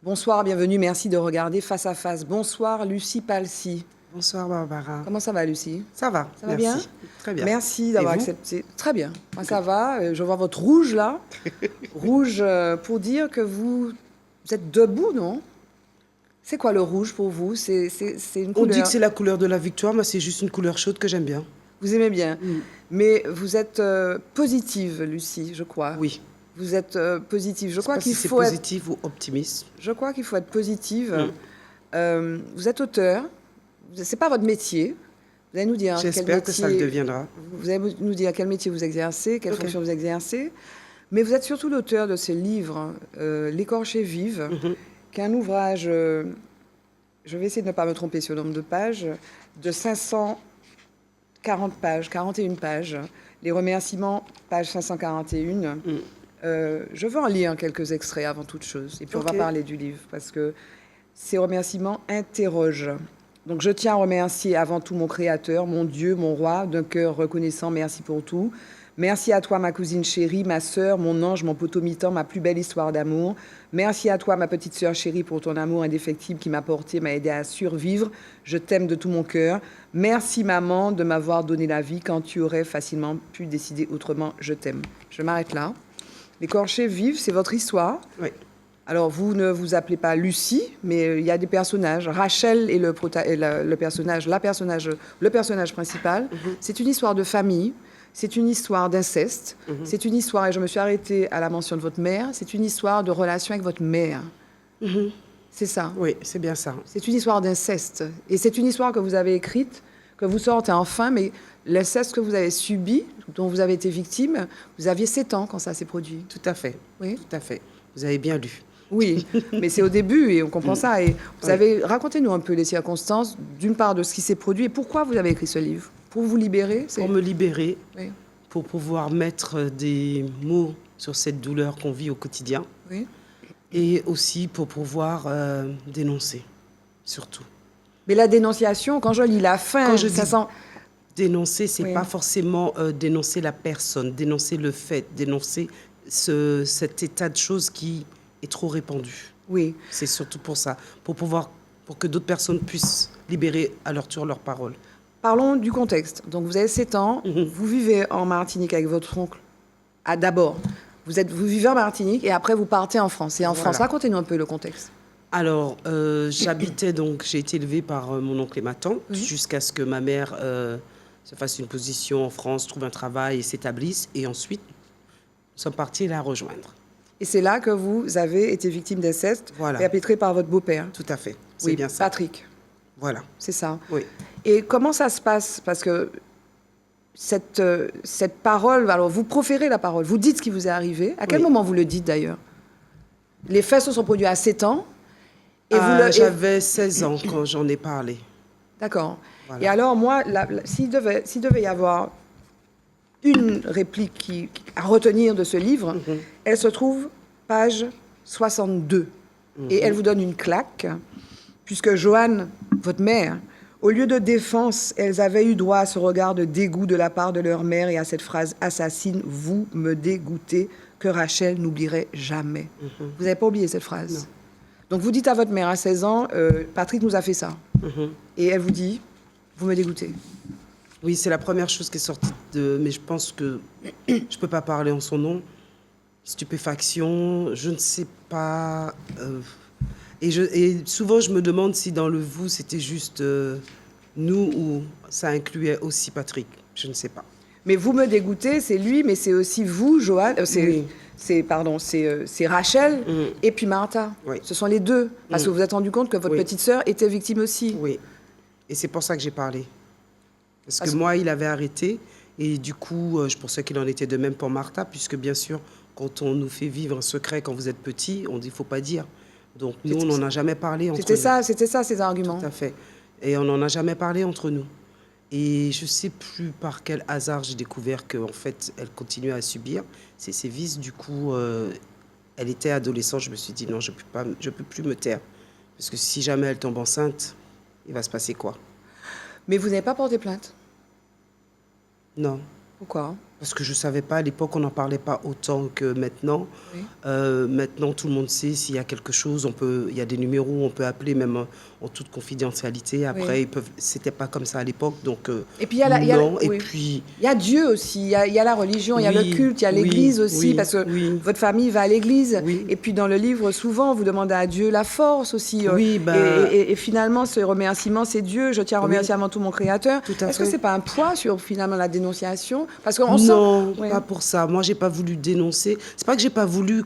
Bonsoir, bienvenue, merci de regarder Face à Face. Bonsoir, Lucie Palsy. Bonsoir Barbara. Comment ça va, Lucie? Ça va, ça va merci. bien? Très bien. Merci d'avoir accepté. Très bien, moi ça va. Je vois votre rouge là. Rouge pour dire que vous êtes debout, non? C'est quoi le rouge pour vous? C'est une couleur... On dit que c'est la couleur de la victoire, mais c'est juste une couleur chaude que j'aime bien. Vous aimez bien. Mais vous êtes positive, Lucie, je crois. Oui. Vous êtes positive. Je crois qu'il faut faut être positive ou optimiste. Je crois qu'il faut être positive. Vous êtes auteur. C'est pas votre métier. Vous allez nous dire quel métier... J'espère que ça le deviendra. Vous allez nous dire quel métier vous exercez, quelle fonction vous exercez. Mais vous êtes surtout l'auteur de ce livre, L'écorché vive, qui est un ouvrage, je vais essayer de ne pas me tromper sur le nombre de pages, de 540 pages, 41 pages. Les remerciements, page 541. Je veux en lire quelques extraits avant toute chose. Et puis on va parler du livre, parce que ces remerciements interrogent. Donc je tiens à remercier avant tout mon Créateur, mon Dieu, mon Roi, d'un cœur reconnaissant, merci pour tout. Merci à toi, ma cousine chérie, ma sœur, mon ange, mon potomitan, ma plus belle histoire d'amour. Merci à toi, ma petite sœur chérie, pour ton amour indéfectible qui m'a porté, m'a aidé à survivre. Je t'aime de tout mon cœur. Merci, maman, de m'avoir donné la vie quand tu aurais facilement pu décider autrement. Je t'aime. Je m'arrête là. L'écorché vive, c'est votre histoire. Oui. Alors, vous ne vous appelez pas Lucie, mais il y a des personnages. Rachel est le personnage principal. C'est une histoire de famille, c'est une histoire d'inceste, c'est une histoire, et je me suis arrêtée à la mention de votre mère, c'est une histoire de relation avec votre mère. C'est ça? Oui, c'est bien ça. C'est une histoire d'inceste. Et c'est une histoire que vous avez écrite, que vous sortez enfin, mais l'inceste que vous avez subi, dont vous avez été victime, vous aviez 7 ans quand ça s'est produit. Tout à fait. Oui. Tout à fait. Vous avez bien lu. Oui, mais c'est au début et on comprend ça. Et vous avez... Racontez-nous un peu les circonstances, d'une part, de ce qui s'est produit et pourquoi vous avez écrit ce livre. Pour vous libérer? Pour me libérer, oui. Pour pouvoir mettre des mots sur cette douleur qu'on vit au quotidien. Oui. Et aussi pour pouvoir dénoncer, surtout. Mais la dénonciation, quand je lis la fin, quand je ça dis sent... dénoncer, c'est pas forcément dénoncer la personne, dénoncer le fait, dénoncer cet état de choses qui est trop répandu. Oui. C'est surtout pour ça, pour que d'autres personnes puissent libérer à leur tour leurs paroles. Parlons du contexte. Donc vous avez 7 ans, vous vivez en Martinique avec votre oncle. Ah, d'abord, vous vivez en Martinique et après vous partez en France. Et en France, racontez-nous un peu le contexte. Alors, j'habitais donc, j'ai été élevée par mon oncle et ma tante jusqu'à ce que ma mère se fasse une position en France, trouve un travail et s'établisse. Et ensuite, nous sommes partis la rejoindre. Et c'est là que vous avez été victime d'inceste, perpétré par votre beau-père. Tout à fait, c'est bien ça. Patrick. Voilà. C'est ça. Oui. Et comment ça se passe? Parce que cette parole, alors vous proférez la parole, vous dites ce qui vous est arrivé. À quel moment vous le dites d'ailleurs? Les faits se sont produits à 7 ans. J'avais 16 ans quand j'en ai parlé. D'accord. Voilà. Et alors, moi, s'il devait y avoir une réplique à retenir de ce livre, elle se trouve page 62. Et elle vous donne une claque, puisque Joanne, votre mère, au lieu de défense, elles avaient eu droit à ce regard de dégoût de la part de leur mère et à cette phrase assassine « Vous me dégoûtez » que Rachel n'oublierait jamais. Vous n'avez pas oublié cette phrase? Non. Donc vous dites à votre mère à 16 ans, Patrick nous a fait ça. Et elle vous dit, vous me dégoûtez. Oui, c'est la première chose qui est sortie mais je pense que je ne peux pas parler en son nom. Stupéfaction, je ne sais pas. Et souvent, je me demande si dans le vous, c'était juste nous ou ça incluait aussi Patrick. Je ne sais pas. Mais vous me dégoûtez, c'est lui, mais c'est aussi vous, Joanne. C'est Rachel et puis Martha. Oui. Ce sont les deux. Parce que vous vous êtes rendu compte que votre petite sœur était victime aussi. Oui. Et c'est pour ça que j'ai parlé. Parce que moi, il avait arrêté. Et du coup, je pensais qu'il en était de même pour Martha, puisque bien sûr, quand on nous fait vivre un secret quand vous êtes petit, on dit qu'il ne faut pas dire. Donc nous, on n'en a jamais parlé entre nous. C'était ça, ces arguments. Tout à fait. Et on n'en a jamais parlé entre nous. Et je ne sais plus par quel hasard j'ai découvert qu'en fait, elle continuait à subir ces sévices. Du coup, elle était adolescente. Je me suis dit, non, je ne peux plus me taire. Parce que si jamais elle tombe enceinte, il va se passer quoi? Mais vous n'avez pas porté plainte? Non. Pourquoi? Parce que je ne savais pas, à l'époque, on n'en parlait pas autant que maintenant. Oui. Maintenant, tout le monde sait s'il y a quelque chose, il y a des numéros, on peut appeler même en toute confidentialité. Après, Oui. c'était pas comme ça à l'époque, donc Et puis il y a non. Et oui. puis, Il y a Dieu aussi, il y a la religion, il y a le oui, culte, il y a oui, l'église aussi, oui, parce que oui, votre famille va à l'église. oui, Et puis dans le livre, souvent, vous demandez à Dieu la force aussi. oui, Et finalement, ce remerciement, c'est Dieu. Je tiens à remercier oui, avant tout mon Créateur. tout à Est-ce que fait. c'est pas un poids sur finalement la dénonciation? Parce qu'on sent... Non, Oui. pas pour ça. Moi, j'ai pas voulu dénoncer. C'est pas que j'ai pas voulu,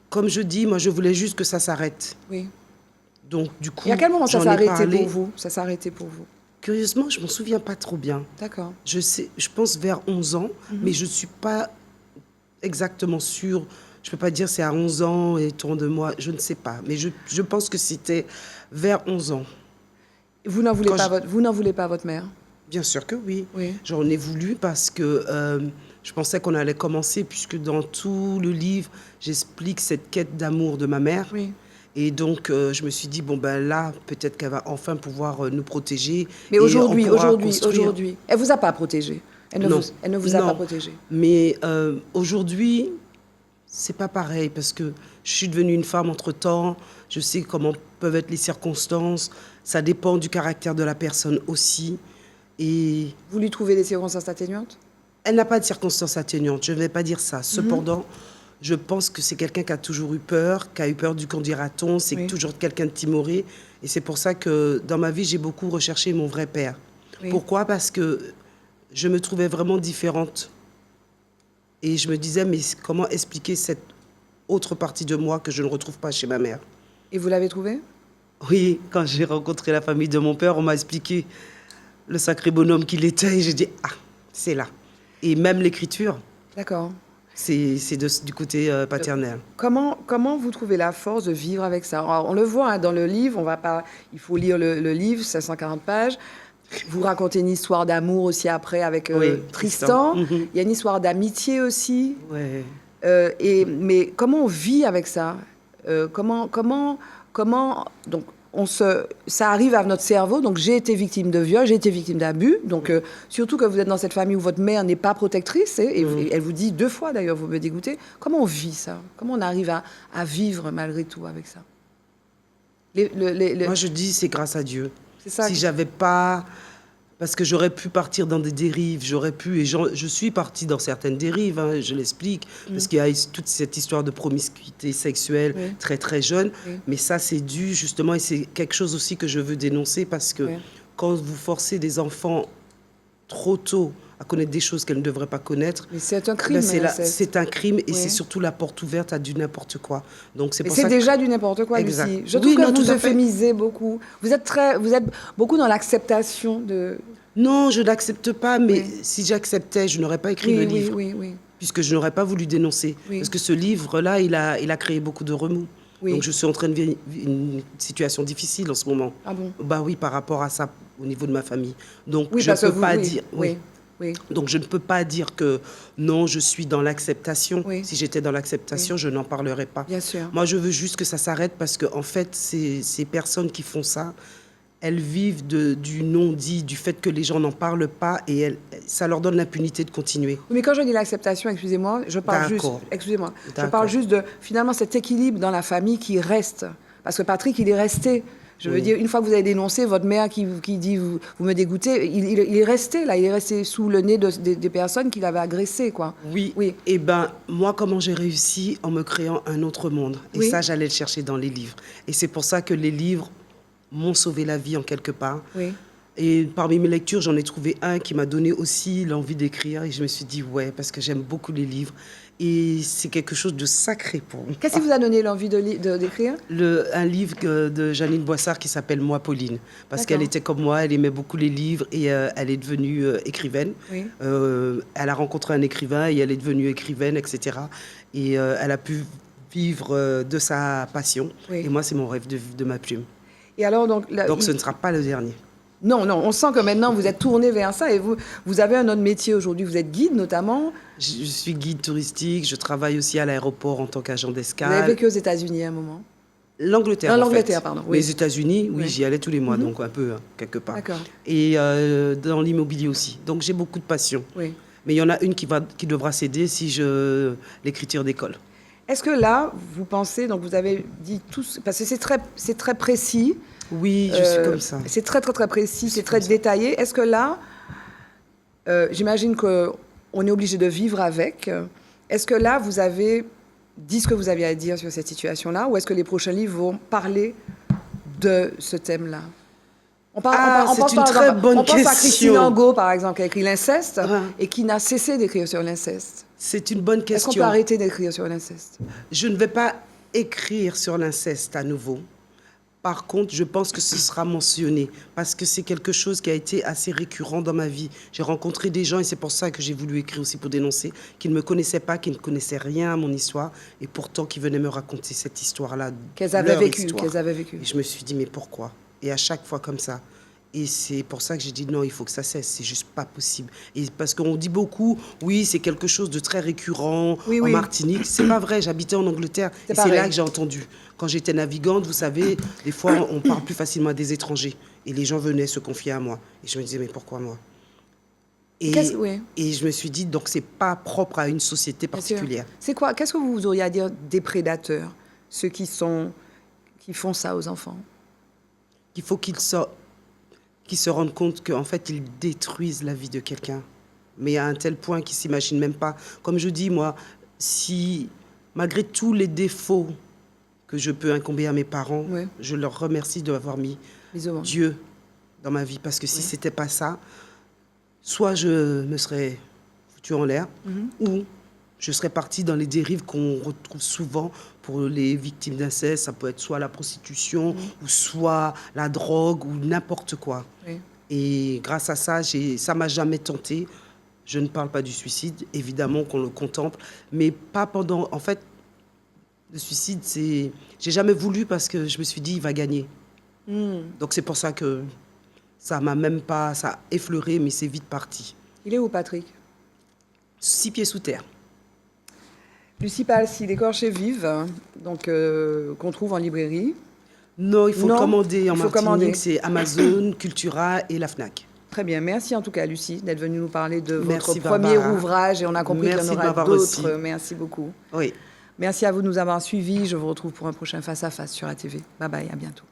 comme je dis, moi, je voulais juste que ça s'arrête. Oui. Donc, du coup, Et à quel moment ça j'en s'est ai arrêté parlé. pour vous? Ça s'est arrêté pour vous? Curieusement, je m'en souviens pas trop bien. D'accord. Je sais, je pense vers 11 ans, mais je suis pas exactement sûre. Je peux pas dire c'est à 11 ans et tant de mois, je ne sais pas. Mais je pense que c'était vers 11 ans. Vous n'en voulez Quand pas je- vous n'en voulez pas à votre mère? Bien sûr que oui. Oui. J'en ai voulu parce que je pensais qu'on allait commencer, puisque dans tout le livre, j'explique cette quête d'amour de ma mère. Oui. Et donc, je me suis dit, bon, ben là, peut-être qu'elle va enfin pouvoir nous protéger. Mais et on aujourd'hui, pourra construire. aujourd'hui, elle vous a pas protégé. Non. Elle ne vous a Non. pas protégé. Mais aujourd'hui, c'est pas pareil parce que je suis devenue une femme entre-temps. Je sais comment peuvent être les circonstances. Ça dépend du caractère de la personne aussi. Et Vous lui trouvez des circonstances atténuantes? elle n'a pas de circonstances atténuantes, je ne vais pas dire ça. Cependant, je pense que c'est quelqu'un qui a toujours eu peur, qui a eu peur du qu'en dira-t-on. C'est Oui. toujours quelqu'un de timoré. Et c'est pour ça que dans ma vie, j'ai beaucoup recherché mon vrai père. Oui. Pourquoi? Parce que je me trouvais vraiment différente. Et je me disais, mais comment expliquer cette autre partie de moi que je ne retrouve pas chez ma mère? Et vous l'avez trouvé? Oui, quand j'ai rencontré la famille de mon père, on m'a expliqué le sacré bonhomme qu'il était. Et j'ai dit, ah, c'est là. Et même l'écriture, D'accord. c'est du côté paternel. Comment vous trouvez la force de vivre avec ça? Alors, on le voit hein, dans le livre, on va pas, il faut lire le livre, 540 pages. Vous racontez une histoire d'amour aussi après avec Oui, Tristan. Tristan. Mhm. Il y a une histoire d'amitié aussi. Ouais. Mais comment on vit avec ça? Donc, ça arrive à notre cerveau. Donc, j'ai été victime de viol, j'ai été victime d'abus. Donc, surtout que vous êtes dans cette famille où votre mère n'est pas protectrice, et elle vous dit 2 fois d'ailleurs, vous me dégoûtez. Comment on vit ça? Comment on arrive à vivre malgré tout avec ça? Moi, je dis, c'est grâce à Dieu. C'est ça. Si j'avais pas... Parce que j'aurais pu partir dans des dérives, et je suis partie dans certaines dérives, hein, je l'explique, parce qu'il y a toute cette histoire de promiscuité sexuelle Oui. très très jeune, Oui. mais ça c'est dû justement, et c'est quelque chose aussi que je veux dénoncer, parce que Oui. quand vous forcez des enfants trop tôt à connaître des choses qu'elles ne devraient pas connaître, Mais c'est un crime. ben c'est hein, c'est un crime, et Oui. c'est surtout la porte ouverte à du n'importe quoi. Donc c'est Mais pour c'est ça déjà du n'importe quoi, Exact. Lucie. Je Oui, trouve que non, vous tout à fait. euphémisez beaucoup. Vous êtes beaucoup dans l'acceptation de... non, je n'accepte pas, mais Oui. si j'acceptais, je n'aurais pas écrit Oui, le oui, livre. oui, oui. Puisque je n'aurais pas voulu dénoncer. Oui. Parce que ce livre-là, il a créé beaucoup de remous. Oui. Donc je suis en train de vivre une situation difficile en ce moment. Ah bon? Bah oui, par rapport à ça, au niveau de ma famille. Donc Oui, je parce ne que peux pas oui, dire... oui, oui. Donc je ne peux pas dire que non, je suis dans l'acceptation. Oui. Si j'étais dans l'acceptation, je n'en parlerais pas. Bien sûr. Moi, je veux juste que ça s'arrête parce que en fait, ces personnes qui font ça, elles vivent du non-dit, du fait que les gens n'en parlent pas, et ça leur donne l'impunité de continuer. Mais quand je dis l'acceptation, excusez-moi, je parle juste, D'accord. excusez-moi, je D'accord. parle juste de finalement cet équilibre dans la famille qui reste. Parce que Patrick, il est resté. Je veux Oui. dire, une fois que vous avez dénoncé votre mère qui dit vous me dégoûtez, il est resté là, il est resté sous le nez des personnes qu'il avait agressées, quoi. Oui. Oui. Et ben moi, comment j'ai réussi? En me créant un autre monde. Et Oui. ça, j'allais le chercher dans les livres. Et c'est pour ça que les livres m'ont sauvé la vie en quelque part. Oui. Et parmi mes lectures, j'en ai trouvé un qui m'a donné aussi l'envie d'écrire. Et je me suis dit, ouais, parce que j'aime beaucoup les livres. Et c'est quelque chose de sacré pour moi. Qu'est-ce qui vous a donné l'envie d'écrire? Un livre de Janine Boissard qui s'appelle Moi, Pauline. Parce D'accord. qu'elle était comme moi, elle aimait beaucoup les livres et elle est devenue écrivaine. Oui. Elle a rencontré un écrivain et elle est devenue écrivaine, etc. Et elle a pu vivre de sa passion. Oui. Et moi, c'est mon rêve de vivre de ma plume. Et alors, donc, Donc ce ne sera pas le dernier. Non, non, on sent que maintenant vous êtes tourné vers ça et vous avez un autre métier aujourd'hui. Vous êtes guide notamment. Je suis guide touristique, je travaille aussi à l'aéroport en tant qu'agent Vous avez d'escale. vécu aux États-Unis à un moment. L'Angleterre, Non, en l'Angleterre, fait. pardon, Mais oui. les États-Unis, oui, Oui. j'y allais tous les mois, donc un peu, hein, quelque part. D'accord. Et dans l'immobilier aussi. Donc j'ai beaucoup de passion. Oui. Mais il y en a une qui devra céder si je l'écriture d'école. Est-ce que là, vous pensez, donc vous avez dit tous, parce que c'est très précis. Oui, je suis comme ça. C'est très, très, très précis, c'est très comme ça. détaillé. Est-ce que là, j'imagine qu'on est obligé de vivre avec. Est-ce que là, vous avez dit ce que vous aviez à dire sur cette situation-là, ou est-ce que les prochains livres vont parler de ce thème-là? C'est une très bonne On pense à question. Christine Angot, par exemple, qui a écrit L'inceste, Ah. et qui n'a cessé d'écrire sur l'inceste. C'est une bonne Est-ce qu'on question. peut arrêter d'écrire sur l'inceste? Je ne vais pas écrire sur l'inceste à nouveau. Par contre, je pense que ce sera mentionné parce que c'est quelque chose qui a été assez récurrent dans ma vie. J'ai rencontré des gens et c'est pour ça que j'ai voulu écrire aussi pour dénoncer, qui ne me connaissaient pas, qui ne connaissaient rien à mon histoire et pourtant qui venaient me raconter cette histoire-là. Qu'elles avaient leur vécu, histoire. qu'elles avaient vécu. Et je me suis dit, mais pourquoi? Et à chaque fois comme ça. Et c'est pour ça que j'ai dit non, il faut que ça cesse, c'est juste pas possible. Et parce qu'on dit beaucoup, oui, c'est quelque chose de très récurrent Oui, en oui. Martinique. C'est pas vrai, j'habitais en Angleterre C'est et c'est pareil. là que j'ai entendu. Quand j'étais navigante, vous savez, des fois on parle plus facilement à des étrangers. Et les gens venaient se confier à moi. Et je me disais, mais pourquoi moi? Oui. Et je me suis dit, donc c'est pas propre à une société Bien sûr. particulière. C'est quoi? Qu'est-ce que vous auriez à dire des prédateurs, ceux qui font ça aux enfants? Il faut qu'ils se rendent compte qu'en fait, ils détruisent la vie de quelqu'un. Mais à un tel point qu'ils ne s'imaginent même pas. Comme je dis, moi, si, malgré tous les défauts que je peux incomber à mes parents, Oui. je leur remercie d'avoir mis Les hommes. Dieu dans ma vie. Parce que si Oui. ce n'était pas ça, soit je me serais foutu en l'air, ou je serais partie dans les dérives qu'on retrouve souvent pour les victimes d'inceste. Ça peut être soit la prostitution, ou soit la drogue, ou n'importe quoi. Oui. Et grâce à ça, ça m'a jamais tenté. Je ne parle pas du suicide, évidemment qu'on le contemple, mais pas pendant... En fait, le suicide, c'est... J'ai jamais voulu parce que je me suis dit, il va gagner. Donc c'est pour ça que ça m'a même pas... Ça a effleuré, mais c'est vite parti. Il est où, Patrick? 6 pieds sous terre. Lucie Palsy, L'écorché vive, donc qu'on trouve en librairie. Non, il faut Non, commander en il faut commander. Martinique, c'est Amazon, Cultura et la FNAC. Très bien. Merci en tout cas, Lucie, d'être venue nous parler de Merci, votre premier Barbara. ouvrage. Et on a compris qu'il y Merci en de aura m'avoir d'autres. reçu. Merci beaucoup. Oui. Merci à vous de nous avoir suivis. Je vous retrouve pour un prochain Face à Face sur ATV. Bye bye, à bientôt.